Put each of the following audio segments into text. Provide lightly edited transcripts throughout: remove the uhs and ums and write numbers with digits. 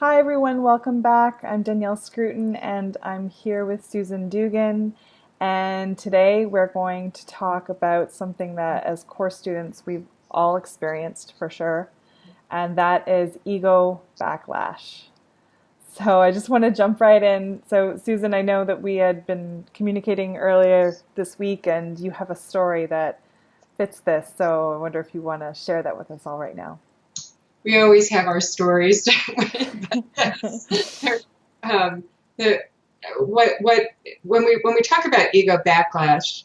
Hi everyone, welcome back. I'm Danielle Scruton and I'm here with Susan Dugan. And today we're going to talk about something that as course students we've all experienced for sure, and that is ego backlash. So I just want to jump right in. So Susan, I know that we had been communicating earlier this week and you have a story that fits this. So I wonder if you want to share that with us all right now. We always have our stories, don't we? um, the what when we talk about ego backlash,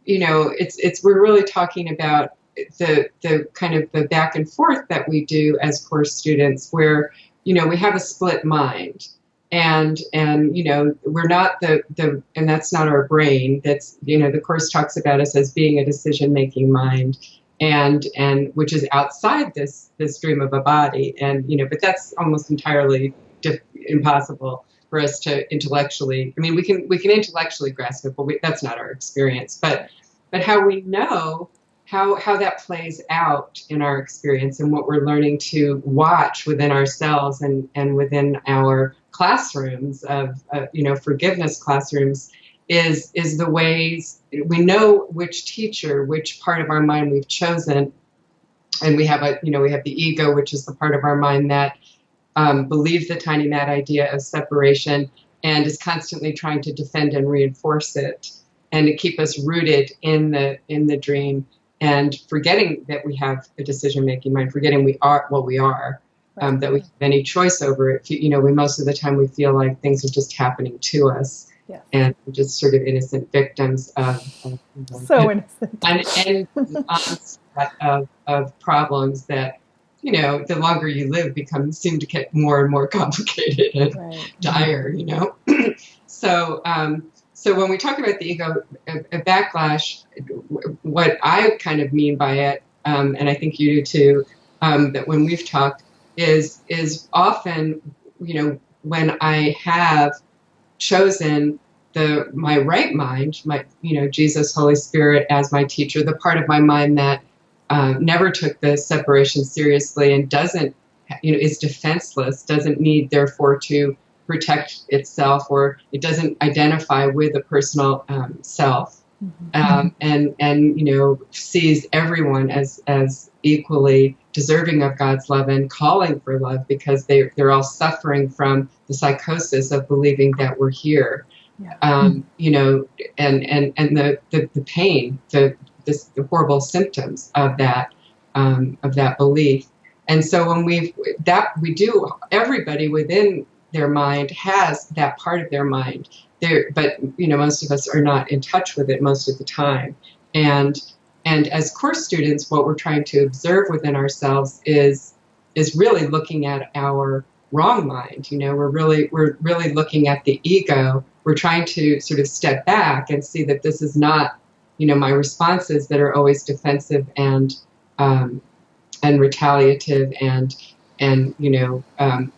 it's we're really talking about the kind of the back and forth that we do as course students, where we have a split mind, and we're not the and that's not our brain. That's the course talks about us as being a decision making mind, and which is outside this dream of a body, and but that's almost entirely impossible for us to intellectually. I mean, we can intellectually grasp it, but that's not our experience. But how we know how that plays out in our experience, and what we're learning to watch within ourselves and within our classrooms of forgiveness classrooms, is the ways we know which teacher, which part of our mind we've chosen. And we have we have the ego, which is the part of our mind that believes the tiny mad idea of separation and is constantly trying to defend and reinforce it, and to keep us rooted in the dream, and forgetting that we have a decision-making mind, forgetting we are what we are, Right. that we have any choice over it. We most of the time we feel like things are just happening to us, Yes. and we're just sort of innocent victims of So innocent. an endless onslaught of problems that, the longer you live seem to get more and more complicated and Right. dire. So when we talk about the ego backlash, what I kind of mean by it, and I think you do too, that when we've talked, is often, when I have chosen my right mind, Jesus, Holy Spirit as my teacher, the part of my mind that never took the separation seriously and doesn't, is defenseless, doesn't need therefore to protect itself, or it doesn't identify with a personal self, and sees everyone as equally deserving of God's love and calling for love, because they're all suffering from the psychosis of believing that we're here. Yeah. And the pain, the horrible symptoms of that belief. And so when we do, everybody within their mind has that part of their mind there, but most of us are not in touch with it most of the time. And as course students, what we're trying to observe within ourselves is really looking at our wrong mind. We're really looking at the ego. We're trying to sort of step back and see that this is not, my responses that are always defensive and retaliative, and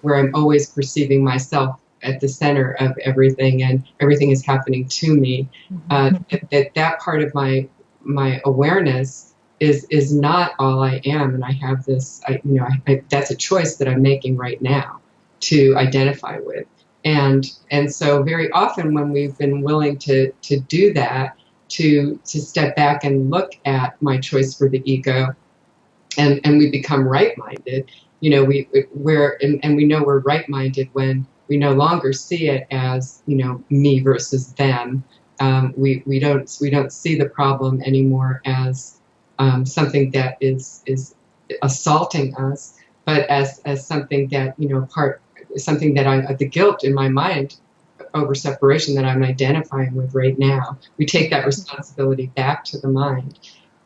where I'm always perceiving myself at the center of everything, and everything is happening to me. That part of my awareness is not all I am, and I have this. That's a choice that I'm making right now to identify with. And so very often when we've been willing to do that, to step back and look at my choice for the ego, and we become right-minded, we know we're right-minded when we no longer see it as, me versus them. We don't see the problem anymore as something that is assaulting us, but as something that, something that the guilt in my mind over separation that I'm identifying with right now. We take that responsibility back to the mind,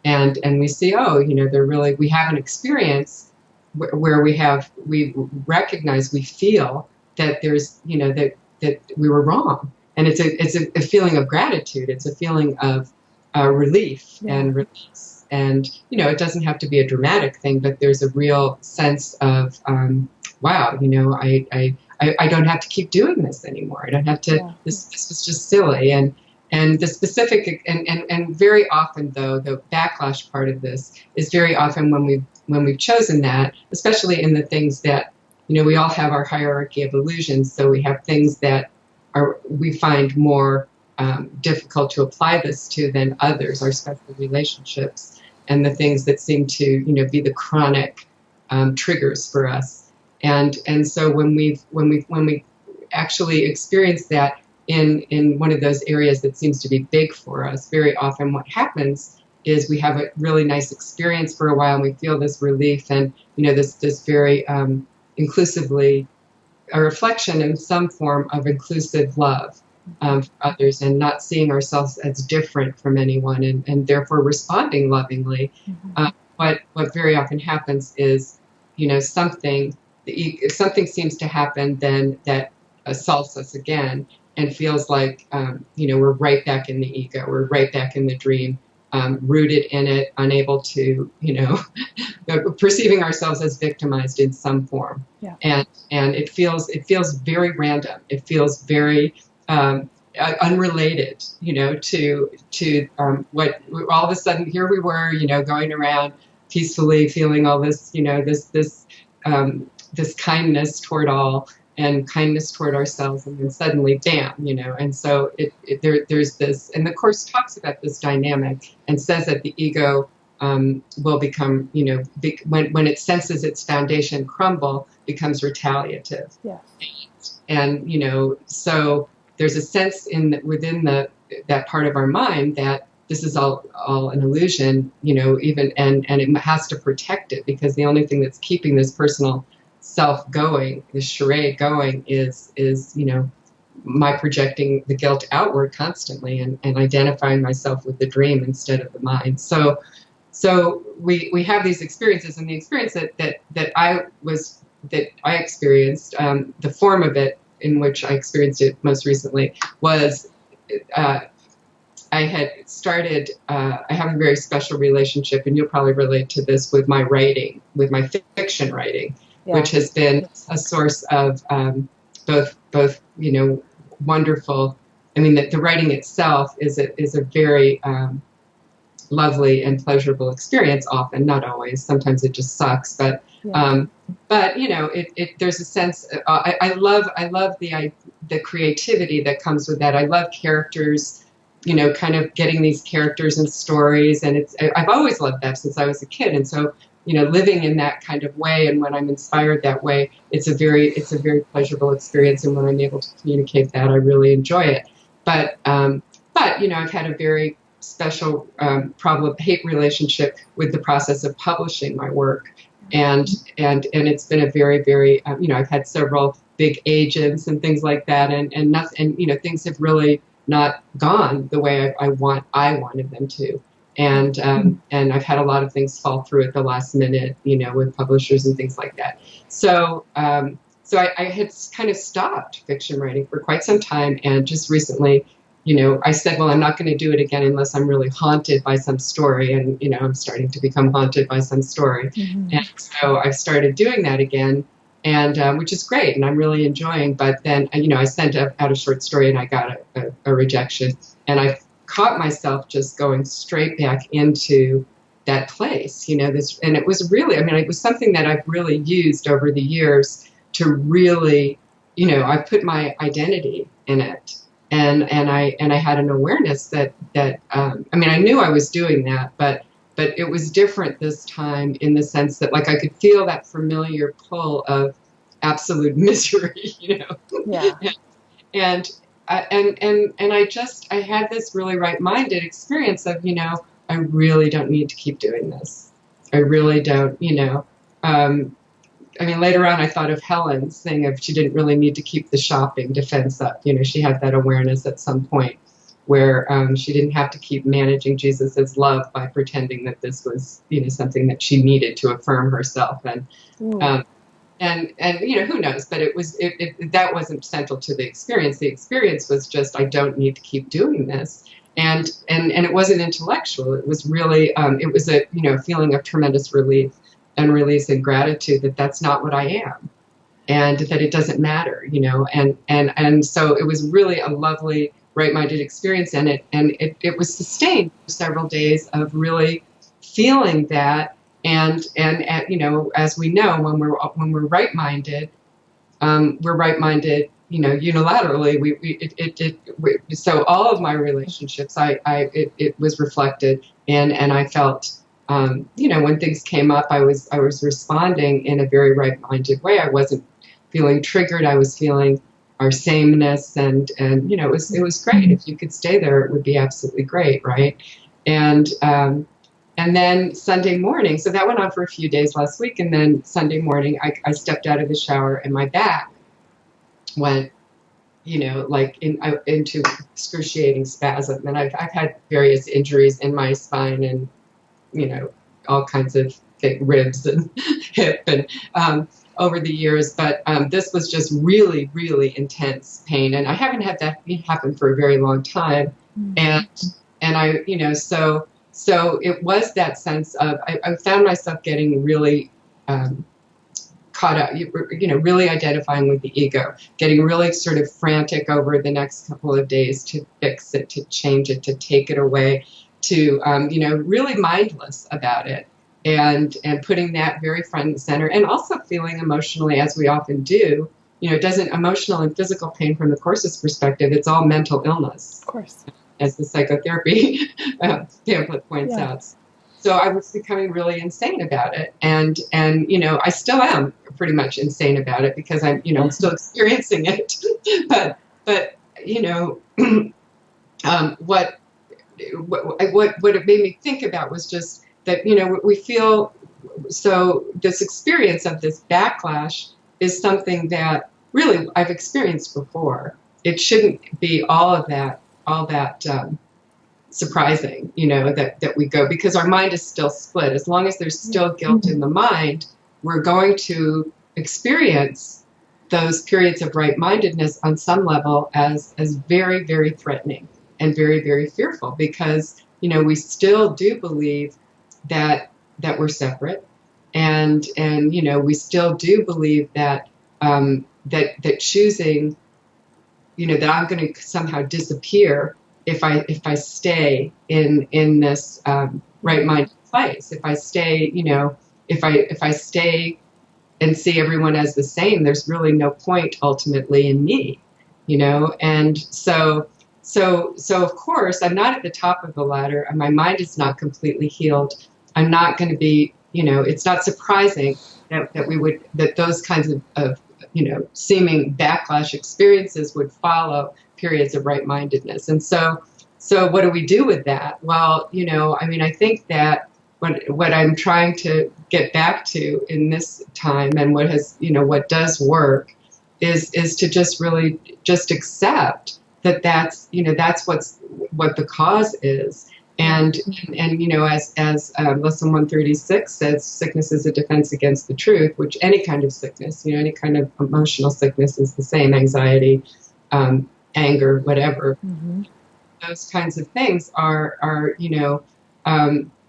and we see, we have an experience where we recognize, we feel that there's, that we were wrong, and it's a feeling of gratitude. It's a feeling of relief and release, and it doesn't have to be a dramatic thing, but there's a real sense of wow, I don't have to keep doing this anymore. I don't have to. Yeah. This was just silly, and the specific and very often, though, the backlash part of this is very often when we've chosen that, especially in the things that we all have our hierarchy of illusions. So we have things that we find more difficult to apply this to than others, our special relationships, and the things that seem to, be the chronic triggers for us. And so when we actually experience that in one of those areas that seems to be big for us, very often what happens is we have a really nice experience for a while, and we feel this relief and, this very inclusively, a reflection in some form of inclusive love for others, and not seeing ourselves as different from anyone, and therefore responding lovingly. What very often happens is, something seems to happen then that assaults us again and feels like, we're right back in the ego, we're right back in the dream, rooted in it, unable to, perceiving ourselves as victimized in some form. Yeah. And it feels very random. It feels very unrelated, to what all of a sudden here we were, going around peacefully feeling all this, this kindness toward all and kindness toward ourselves, and then suddenly, damn, and so there's this, and the Course talks about this dynamic and says that the ego will become, when it senses its foundation crumble, becomes retaliative. Yes. And so there's a sense within that part of our mind that this is all an illusion, even and it has to protect it, because the only thing that's keeping this personal self going, this charade going, is my projecting the guilt outward constantly and identifying myself with the dream instead of the mind. So we have these experiences, and the experience that I experienced, the form of it in which I experienced it most recently was I had started, I have a very special relationship, and you'll probably relate to this, with my writing, with my fiction writing, which has been a source of both wonderful. I mean, the writing itself is a very lovely and pleasurable experience. Often, not always. Sometimes it just sucks, but there's a sense. I love the creativity that comes with that. I love characters. Kind of getting these characters and stories, and I've always loved that since I was a kid, and so. Living in that kind of way, and when I'm inspired that way, it's a very pleasurable experience. And when I'm able to communicate that, I really enjoy it. But I've had a very special hate relationship with the process of publishing my work, and it's been a very, very I've had several big agents and things like that, and nothing, things have really not gone the way I wanted them to. And I've had a lot of things fall through at the last minute, with publishers and things like that. So I had kind of stopped fiction writing for quite some time, and just recently, I said, well, I'm not going to do it again unless I'm really haunted by some story, and I'm starting to become haunted by some story, and so I started doing that again, and which is great, and I'm really enjoying. But then, I sent out a short story, and I got a rejection, and I caught myself just going straight back into that place, and it was really, it was something that I've really used over the years to really, I put my identity in it, and I had an awareness that I knew I was doing that, but it was different this time in the sense that, like, I could feel that familiar pull of absolute misery, Yeah. and I had this really right-minded experience of, I really don't need to keep doing this. I really don't, later on I thought of Helen's thing of she didn't really need to keep the shopping defense up. She had that awareness at some point where she didn't have to keep managing Jesus's love by pretending that this was, something that she needed to affirm herself. And who knows, but that wasn't central to the experience. The experience was just, I don't need to keep doing this. And it wasn't intellectual. It was really, it was a, feeling of tremendous relief and release and gratitude that that's not what I am, and that it doesn't matter, and so it was really a lovely, right-minded experience. And it was sustained for several days of really feeling that. And as we know, when we're right-minded, we're right-minded, unilaterally. So all of my relationships, it was reflected, and I felt, when things came up, I was responding in a very right-minded way. I wasn't feeling triggered. I was feeling our sameness, and it was great. If you could stay there, it would be absolutely great, right? And then Sunday morning, so that went on for a few days last week, and then Sunday morning, I stepped out of the shower, and my back went, into excruciating spasm. And I've had various injuries in my spine, and all kinds of ribs and hip and over the years, but this was just really, really intense pain, and I haven't had that happen for a very long time. And I, so it was that sense of I found myself getting really caught up, really identifying with the ego, getting really sort of frantic over the next couple of days to fix it, to change it, to take it away, to really mindless about it, and putting that very front and center, and also feeling emotionally, as we often do. It doesn't, emotional and physical pain from the Course's perspective, it's all mental illness. Of course. As the psychotherapy pamphlet points out. So I was becoming really insane about it. And I still am pretty much insane about it, because I'm still experiencing it. but what it made me think about was just that, we feel, so this experience of this backlash is something that really I've experienced before. It shouldn't be all that surprising, that we go, because our mind is still split. As long as there's still guilt in the mind, we're going to experience those periods of right-mindedness on some level as very, very threatening and very, very fearful, because, we still do believe that we're separate, and we still do believe that that choosing, that I'm going to somehow disappear if I stay in this right-minded place. If I stay, if I stay and see everyone as the same, there's really no point ultimately in me, And so of course, I'm not at the top of the ladder, and my mind is not completely healed. I'm not going to be, it's not surprising that those kinds of seeming backlash experiences would follow periods of right-mindedness. And so what do we do with that? Well, I think that what I'm trying to get back to in this time, and what does work, is to just really just accept that's what the cause is. And as lesson 136 says, sickness is a defense against the truth, which any kind of sickness, any kind of emotional sickness is the same, anxiety, anger, whatever. Mm-hmm. Those kinds of things are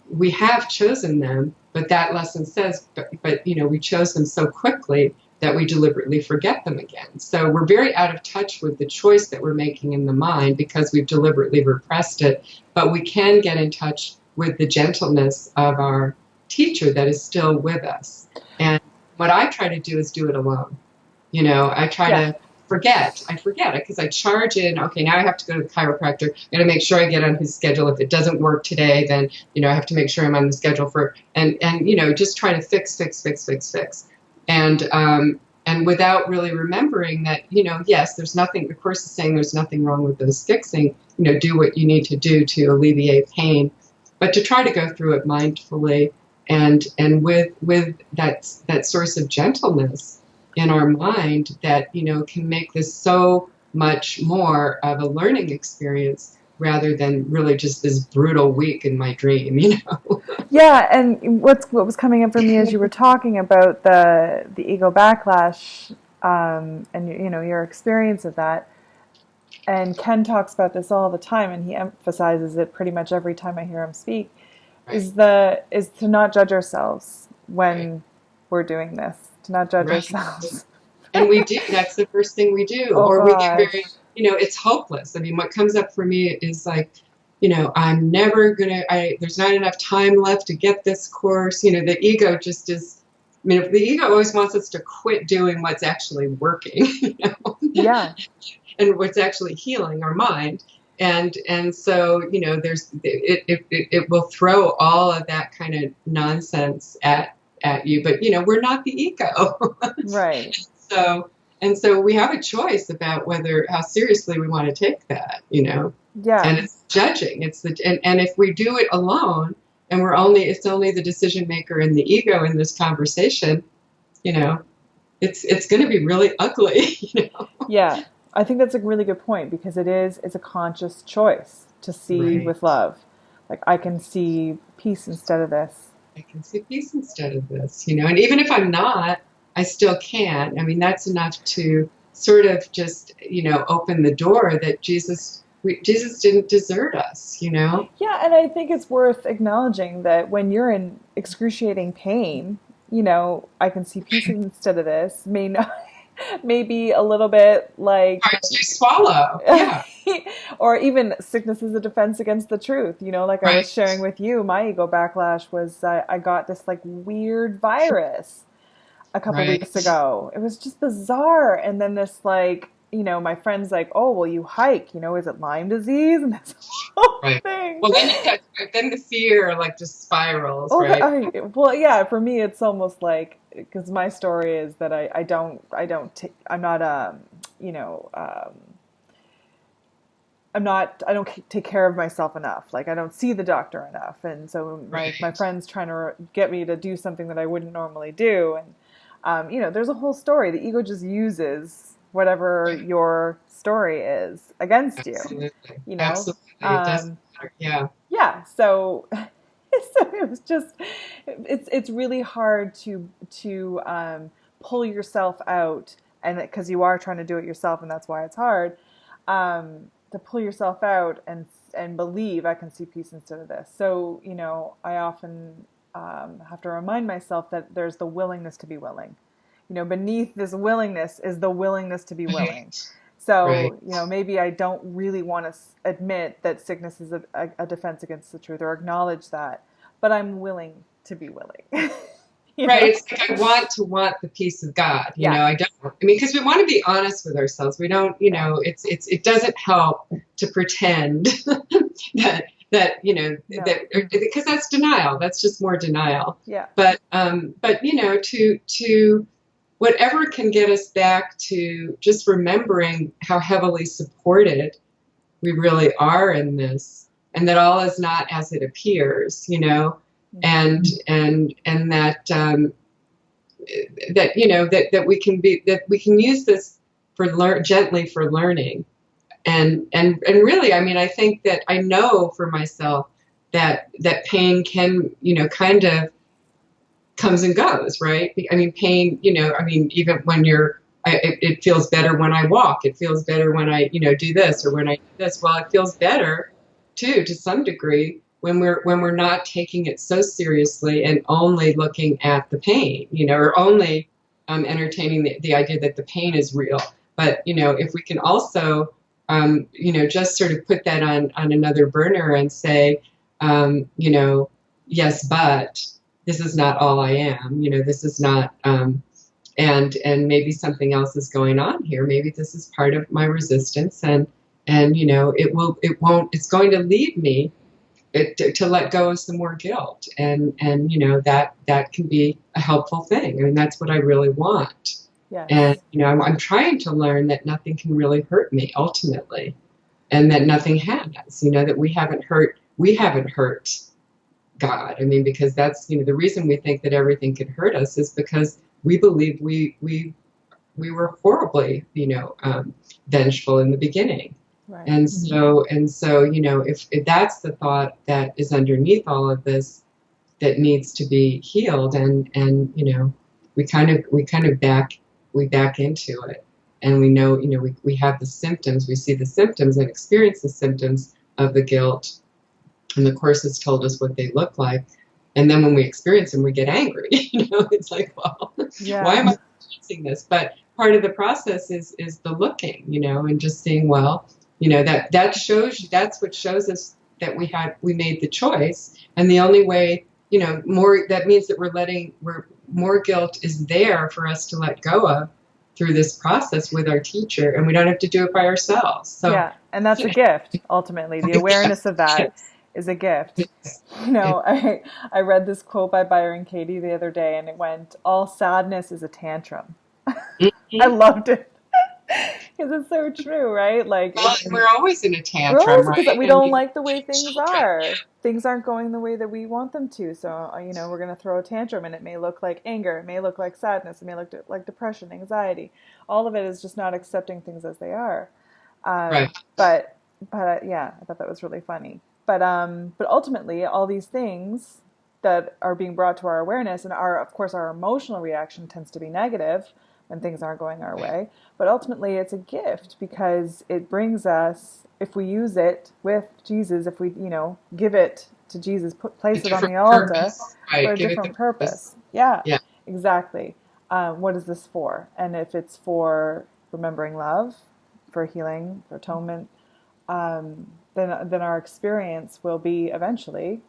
we have chosen them, but that lesson says, but we chose them so quickly that we deliberately forget them again. So we're very out of touch with the choice that we're making in the mind, because we've deliberately repressed it. But we can get in touch with the gentleness of our teacher that is still with us. And what I try to do is do it alone. I try to forget. I forget it because I charge in. Okay, now I have to go to the chiropractor. I got to make sure I get on his schedule. If it doesn't work today, then I have to make sure I'm on the schedule for and just try to fix. And without really remembering that, yes, there's nothing, the Course is saying there's nothing wrong with those fixing, do what you need to do to alleviate pain, but to try to go through it mindfully and with that source of gentleness in our mind that, can make this so much more of a learning experience rather than really just this brutal week in my dream, Yeah, and what was coming up for me as you were talking about the ego backlash, and your experience of that, and Ken talks about this all the time, and he emphasizes it pretty much every time I hear him speak, right. is to not judge ourselves when we're doing this, to not judge ourselves. And we do. That's the first thing we do, or we get very. It's hopeless. I mean, what comes up for me is like, I'm never there's not enough time left to get this course. The ego just is mean, if the ego always wants us to quit doing what's actually working, Yeah. and what's actually healing our mind. And so, there's it will throw all of that kind of nonsense at you. But, we're not the ego. Right. So we have a choice about how seriously we want to take that, Yeah. and it's judging. And if we do it alone, and it's only the decision maker and the ego in this conversation, it's going to be really ugly. Yeah. I think that's a really good point because it's a conscious choice to see Right. with love. Like I can see peace instead of this. I can see peace instead of this, and even if I'm not, I still can. I mean, that's enough to sort of just, open the door that Jesus didn't desert us, Yeah, and I think it's worth acknowledging that when you're in excruciating pain, I can see peace instead of this. May not, maybe a little bit like, Hard to swallow. Yeah. or even sickness is a defense against the truth. Like I Right. was sharing with you, my ego backlash was I got this like weird virus a couple Right. weeks ago. It was just bizarre. And then this like, my friend's like, oh, well, you hike, is it Lyme disease? And this whole Right. thing. Well, then the fear like just spirals, Oh, right? well, yeah, for me, it's almost like, because my story is that I'm not, I don't take care of myself enough. Like I don't see the doctor enough. And so Right. my friend's trying to get me to do something that I wouldn't normally do. And, there's a whole story. The ego just uses whatever your story is against you, Absolutely. you know? Absolutely. It doesn't matter. Yeah. Yeah. So, so it was just, it's really hard to pull yourself out, and because you are trying to do it yourself, and that's why it's hard, to pull yourself out and believe I can see peace instead of this. So, I often have to remind myself that there's the willingness to be willing. Beneath this willingness is the willingness to be willing. So, Right. Maybe I don't really want to admit that sickness is a defense against the truth or acknowledge that, but I'm willing to be willing. Right. It's like I want the peace of God. Yeah. I don't. I mean, because we want to be honest with ourselves. We don't. It doesn't help to pretend that No. because that's denial. That's just more denial. Yeah. But to whatever can get us back to just remembering how heavily supported we really are in this, and that all is not as it appears, and that that we can use this gently for learning, and really, I mean, I think that I know for myself that pain can, kind of comes and goes, right? I mean, pain, even when it feels better when I walk. It feels better when I, do this or when I do this. Well, it feels better too, to some degree, when we're not taking it so seriously and only looking at the pain, or only entertaining the idea that the pain is real. But, if we can also, just sort of put that on another burner and say, yes, but this is not all I am. This is not, and maybe something else is going on here. Maybe this is part of my resistance, and it's going to lead me to let go of some more guilt, and that can be a helpful thing. I mean, that's what I really want. Yes. And I'm trying to learn that nothing can really hurt me ultimately, and that nothing has. That we haven't hurt God. I mean, because that's the reason we think that everything can hurt us is because we believe we were horribly vengeful in the beginning. Right. And so if that's the thought that is underneath all of this that needs to be healed, and we kind of back into it, and we know we have the symptoms, we see the symptoms and experience the symptoms of the guilt, and the Course has told us what they look like. And then when we experience them, we get angry. It's like, well, Yeah. why am I experiencing this? But part of the process is the looking, and just seeing, well, that's what shows us that we made the choice. And the only way, that means that more guilt is there for us to let go of through this process with our teacher, and we don't have to do it by ourselves. So Yeah, and that's a gift, ultimately. The awareness of that yes, is a gift. yes, You know, I read this quote by Byron Katie the other day, and it went, "All sadness is a tantrum." I mhm. loved it because it's so true, right? Like, Well, and we're always in a we're tantrum, always, because right? we I don't mean, like the way things children. are. Things aren't going the way that we want them to. So, you know, we're going to throw a tantrum, and it may look like anger, it may look like sadness, it may look like depression, anxiety. All of it is just not accepting things as they are. Right. Um, but yeah, I thought that was really funny. But ultimately, all these things that are being brought to our awareness, and our, of course, our emotional reaction tends to be negative when things aren't going our way. But ultimately, it's a gift because it brings us, if we use it with Jesus, if we, give it to Jesus, A place it on different the altar purpose, for right? a Give it the different purpose. purpose. Yeah, Yeah, exactly. What is this for? And if it's for remembering love, for healing, for atonement, then our experience will be eventually,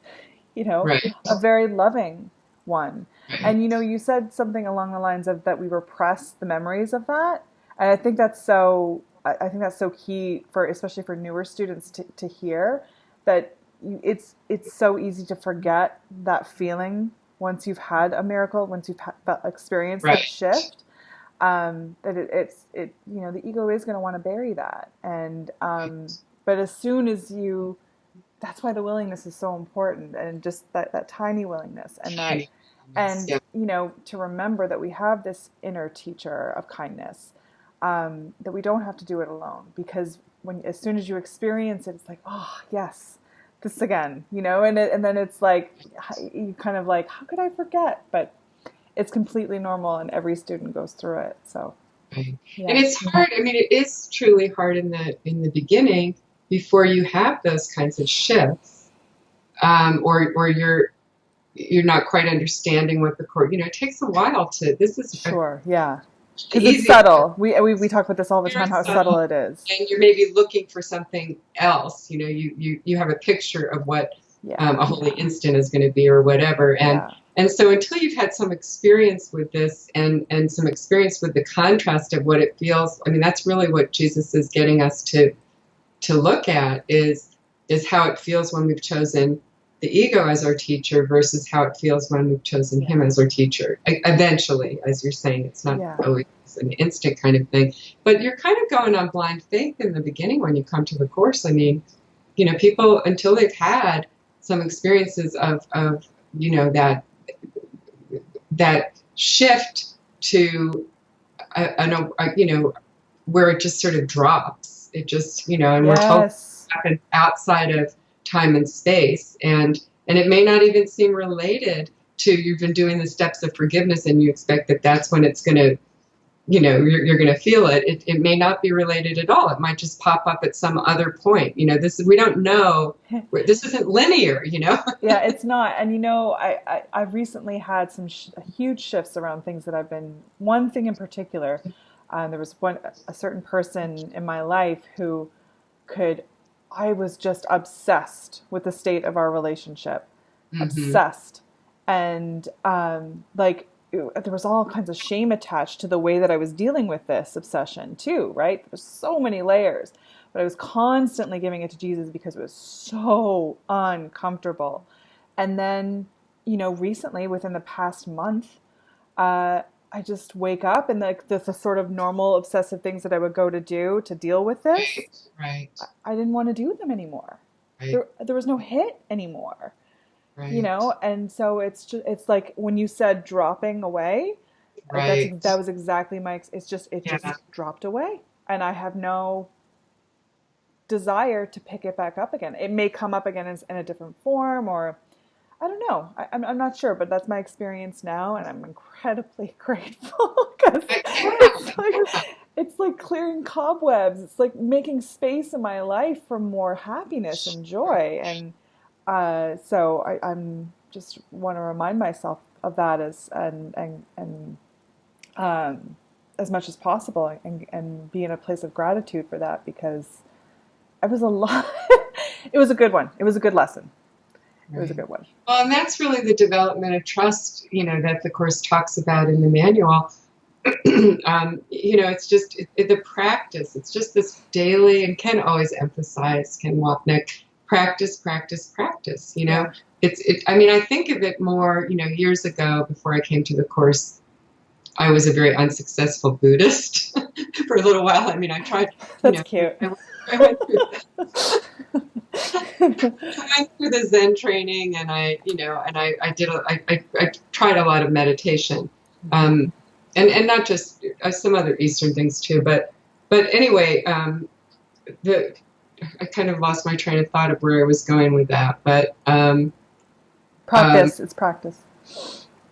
right, a very loving one. right. And you said something along the lines of that we repress the memories of that, and I think that's so. I think that's so key for, especially for newer students to hear that it's so easy to forget that feeling once you've had a miracle, once you've experienced that Right. shift. That the ego is going to want to bury that, and but as soon as you, that's why the willingness is so important, and just that tiny willingness, and that, Tiny moments. and Yeah, to remember that we have this inner teacher of kindness, that we don't have to do it alone, because as soon as you experience it, it's like, oh yes, this again, and then it's like, you kind of like, how could I forget? But it's completely normal, and every student goes through it. So right. And yeah. it's hard. I mean, it is truly hard in the beginning before you have those kinds of shifts, or you're not quite understanding what the court. It takes a while to. This is Sure, yeah, because it's easy. subtle. We talk about this all the Very time, how subtle, subtle it is. and you're maybe looking for something else. You have a picture of what Yeah, a holy instant is going to be or whatever, yeah, and so until you've had some experience with this and some experience with the contrast of what it feels. I mean, that's really what Jesus is getting us to look at is how it feels when we've chosen the ego as our teacher versus how it feels when we've chosen him yeah, as our teacher. Eventually, as you're saying, it's not yeah, always an instant kind of thing, but you're kind of going on blind faith in the beginning when you come to the course. I mean, people, until they've had some experiences of that shift to where it just sort of drops. It just, and we're focused yes. outside of time and space, and it may not even seem related to, you've been doing the steps of forgiveness and you expect that that's when it's going to, you're going to feel it. It may not be related at all. It might just pop up at some other point. We don't know. This isn't linear. Yeah, it's not. And I've recently had some huge shifts around things that I've been. One thing in particular, there was a certain person in my life who could. I was just obsessed with the state of our relationship, Hmm. obsessed, and there was all kinds of shame attached to the way that I was dealing with this obsession too. Right? There's so many layers, but I was constantly giving it to Jesus because it was so uncomfortable. And then, recently, within the past month, uh, I just wake up, and the sort of normal obsessive things that I would go to do to deal with this, Right, right, I didn't want to do them anymore. right, There was no hit anymore, right, and so it's like when you said dropping away, that right. was exactly it Yeah. just dropped away, and I have no desire to pick it back up again. It may come up again in a different form, or I don't know. I'm not sure, but that's my experience now, and I'm incredibly grateful because it's like Yeah. it's like clearing cobwebs. It's like making space in my life for more happiness and joy, and so I'm just want to remind myself of that um, as much as possible, and be in a place of gratitude for that, because it was a lot. It was a good one. It was a good lesson. It was a Right. good one. Well, and that's really the development of trust, that the Course talks about in the manual. It's just the practice. It's just this daily, and Ken always emphasize, Ken Wapnick, practice, practice, practice. Yeah. I mean, I think of it more, years ago before I came to the Course, I was a very unsuccessful Buddhist for a little while. I mean, I tried, That's cute. I went through I went through the Zen training, and I tried a lot of meditation, and not just some other Eastern things too. But anyway, I kind of lost my train of thought of where I was going with that. But Practice. It's practice.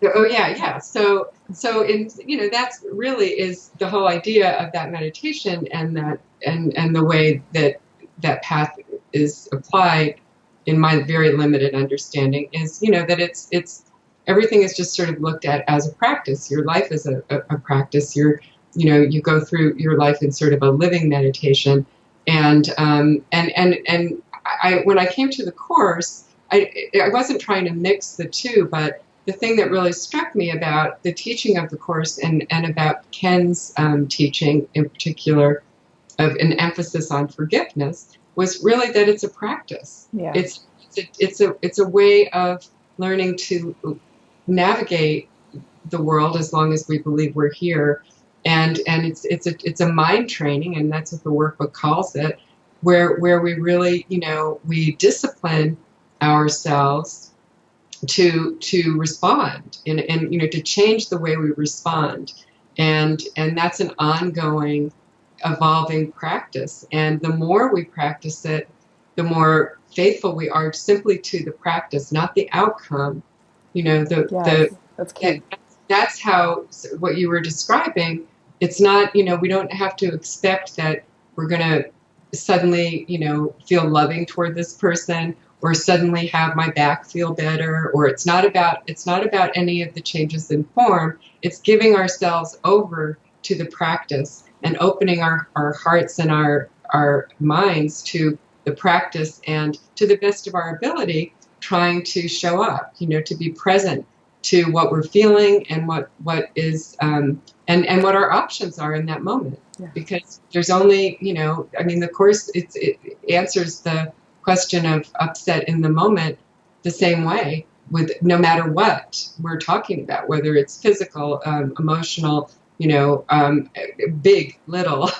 oh yeah. So that's really is the whole idea of that meditation, and the way that path is applied, in my very limited understanding, is that it's everything is just sort of looked at as a practice. Your life is a practice. You go through your life in sort of a living meditation, and I when I came to the Course, I wasn't trying to mix the two, but the thing that really struck me about the teaching of the Course, and about Ken's teaching in particular, of an emphasis on forgiveness, was really that it's a practice. Yeah. It's a way of learning to navigate the world as long as we believe we're here, and it's a mind training, and that's what the workbook calls it, where we really we discipline ourselves to respond, and to change the way we respond, and that's an ongoing, evolving practice. And the more we practice it, the more faithful we are simply to the practice, not the outcome. That's key. That's how what you were describing. It's not, we don't have to expect that we're going to suddenly, feel loving toward this person, or suddenly have my back feel better, or it's not about any of the changes in form. It's giving ourselves over to the practice, and opening our hearts and our minds to the practice, and to the best of our ability, trying to show up, to be present to what we're feeling, and what is and what our options are in that moment. Yeah. Because there's only, the Course, it answers the question of upset in the moment the same way, with no matter what we're talking about, whether it's physical, emotional, big, little,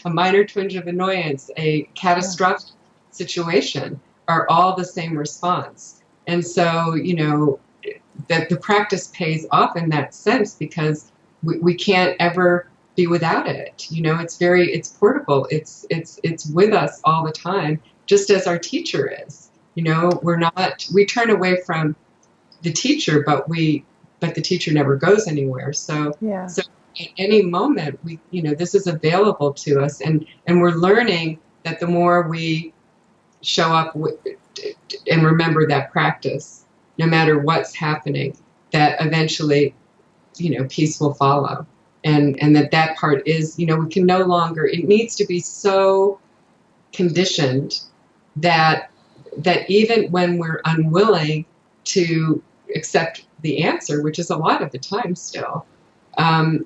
a minor twinge of annoyance, a catastrophic situation, are all the same response. And so, that the practice pays off in that sense, because we can't ever be without it. It's portable. It's with us all the time, just as our teacher is. We turn away from the teacher, but the teacher never goes anywhere. So at any moment, this is available to us, and we're learning that the more we show up and remember that practice, no matter what's happening, that eventually, peace will follow, and that part is, we can no longer. It needs to be so conditioned that even when we're unwilling to accept the answer, which is a lot of the time still, that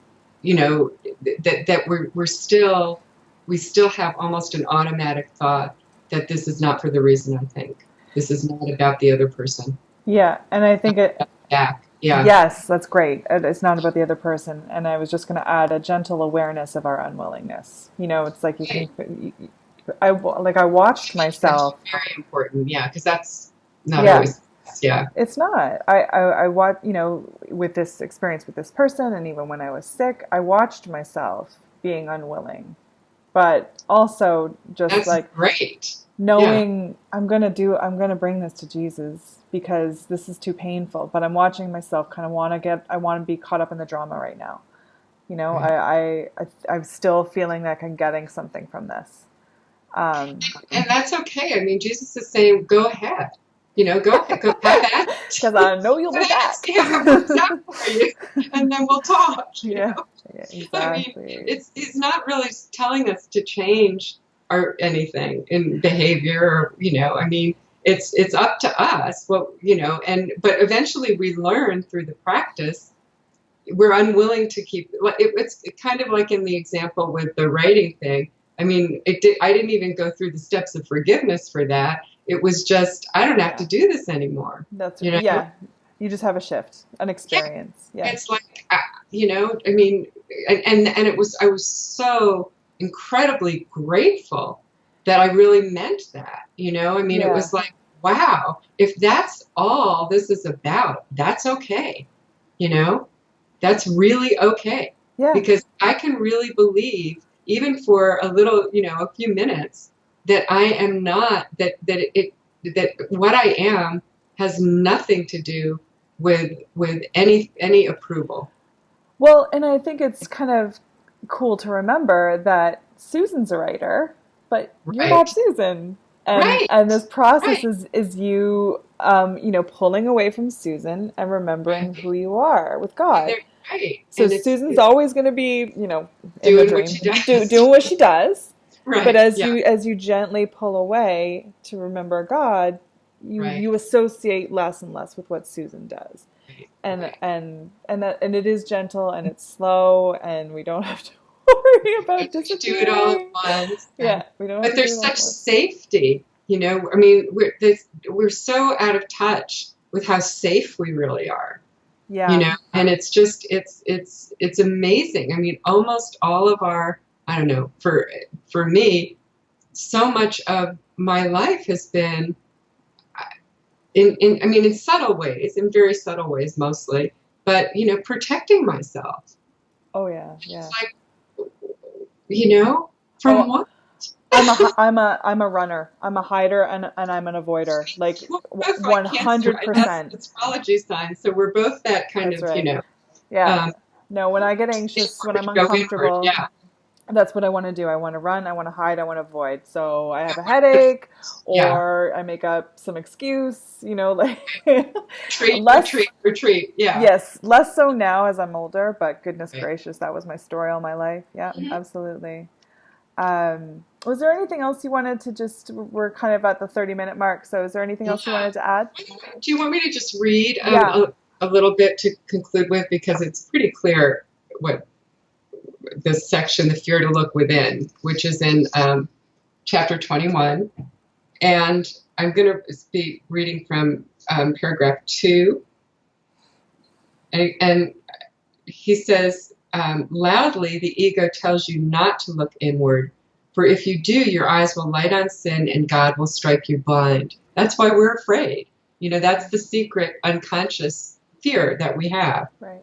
we still have almost an automatic thought that this is not for the reason I think. This is not about the other person. Yeah, and I think Yeah. Yes, that's great. It's not about the other person. And I was just going to add a gentle awareness of our unwillingness. It's like I watched myself. That's very important, because that's not always. Yeah, it's not. I watched, with this experience with this person, and even when I was sick, I watched myself being unwilling, but also just that's great. Knowing I'm going to bring this to Jesus, because this is too painful, but I'm watching myself kind of I want to be caught up in the drama right now. I'm still feeling like I'm getting something from this. And that's okay. I mean, Jesus is saying, go ahead. Go have that. Because I know you'll be back. See how it works out for you, and then we'll talk. Yeah, exactly. I mean, he's not really telling us to change anything in behavior. I mean, it's up to us. Well, but eventually we learn through the practice. We're unwilling to keep it's kind of like in the example with the writing thing. I mean, I didn't even go through the steps of forgiveness for that. It was just, I don't have to do this anymore. That's You know? yeah. You just have a shift, an experience. Yeah. It's like, I mean, and I was so incredibly grateful that I really meant that. I mean, it was like, wow, if that's all this is about, that's okay. That's really okay. Yeah. Because I can really believe, even for a little, a few minutes, that I am not, that what I am has nothing to do with any approval. Well, and I think it's kind of cool to remember that Susan's a writer, but you're not Susan. And this process is you pulling away from Susan and remembering who you are with God. So Susan's always going to be, in the dream, doing what she does. But as you gently pull away to remember God, you associate less and less with what Susan does. And it is gentle and it's slow and we don't have to worry about disappearing. Do it all at once. Yeah, we don't. But there's such safety, I mean, we're so out of touch with how safe we really are. Yeah. And it's just it's amazing. I mean, almost all of our, I don't know, for me, so much of my life has been in subtle ways, in very subtle ways mostly, but protecting myself. Oh yeah, yeah. It's like, from what? I'm a runner. I'm a hider and I'm an avoider. Like 100%. Astrology signs, so we're both that kind of, right. Yeah. No, when I get anxious, when I'm uncomfortable, that's what I want to do. I want to run, I want to hide, I want to avoid. So I have a headache, or I make up some excuse, like retreat. Yeah. Yes, less so now as I'm older, but goodness gracious, that was my story all my life. Yeah, absolutely. Was there anything else you wanted to we're kind of at the 30-minute mark, so is there anything else you wanted to add? Do you want me to just read a little bit to conclude with, because it's pretty clear what this section, the fear to look within, which is in chapter 21, and I'm going to be reading from paragraph 2, and he says, loudly, the ego tells you not to look inward, for if you do, your eyes will light on sin and God will strike you blind. That's why we're afraid. That's the secret unconscious fear that we have. Right.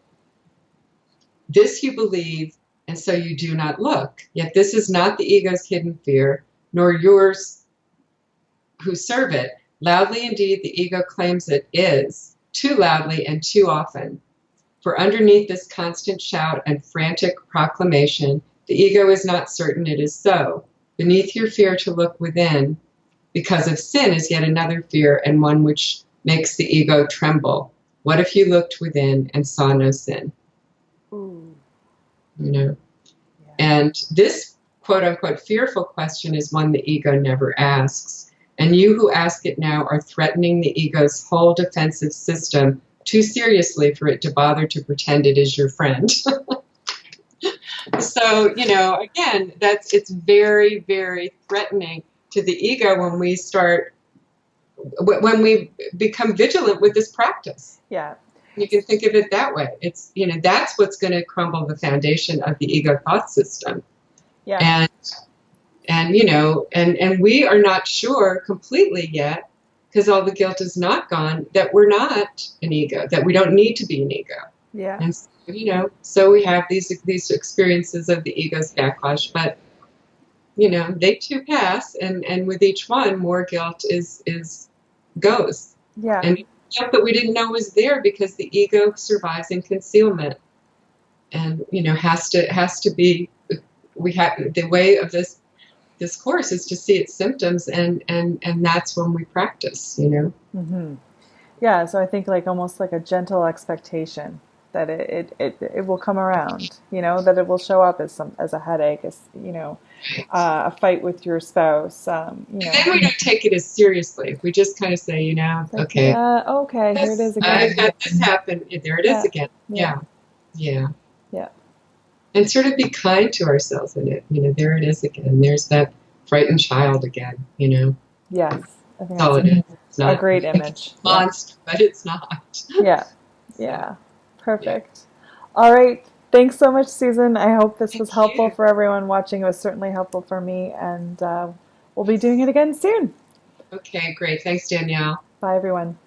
This you believe, and so you do not look. Yet this is not the ego's hidden fear, nor yours who serve it. Loudly indeed, the ego claims it is, too loudly and too often. For underneath this constant shout and frantic proclamation, the ego is not certain it is so. Beneath your fear to look within, because of sin, is yet another fear, and one which makes the ego tremble. What if you looked within and saw no sin? Ooh. And this quote-unquote fearful question is one the ego never asks. And you who ask it now are threatening the ego's whole defensive system too seriously for it to bother to pretend it is your friend. So, again, it's very, very threatening to the ego when we become vigilant with this practice. Yeah. You can think of it that way. It's, that's what's going to crumble the foundation of the ego thought system. Yeah. And we are not sure completely yet, because all the guilt is not gone, that we're not an ego, that we don't need to be an ego. Yeah. And so we have these experiences of the ego's backlash, but they too pass, and with each one, more guilt goes. Yeah. And guilt that we didn't know was there because the ego survives in concealment, and has to be. We have the way of this course is to see its symptoms, and that's when we practice. Mm-hmm. Yeah. So I think almost like a gentle expectation. that it will come around, that it will show up as a headache, as, a fight with your spouse, And then we don't take it as seriously. If we just kind of say, like, okay, yeah, okay, here it is I've again. had this happen. There it is Yeah, again. yeah, Yeah. yeah. And sort of be kind to ourselves in it. There it is again. There's that frightened child again. Yes, I think That's all that's it is. It's a not great like image. it's a monster, but it's not. Yeah, So, yeah, perfect. All right. Thanks so much, Susan. I hope this was thank helpful you. for everyone watching. It was certainly helpful for me, and we'll be doing it again soon. Okay, great. Thanks, Danielle. Bye, everyone.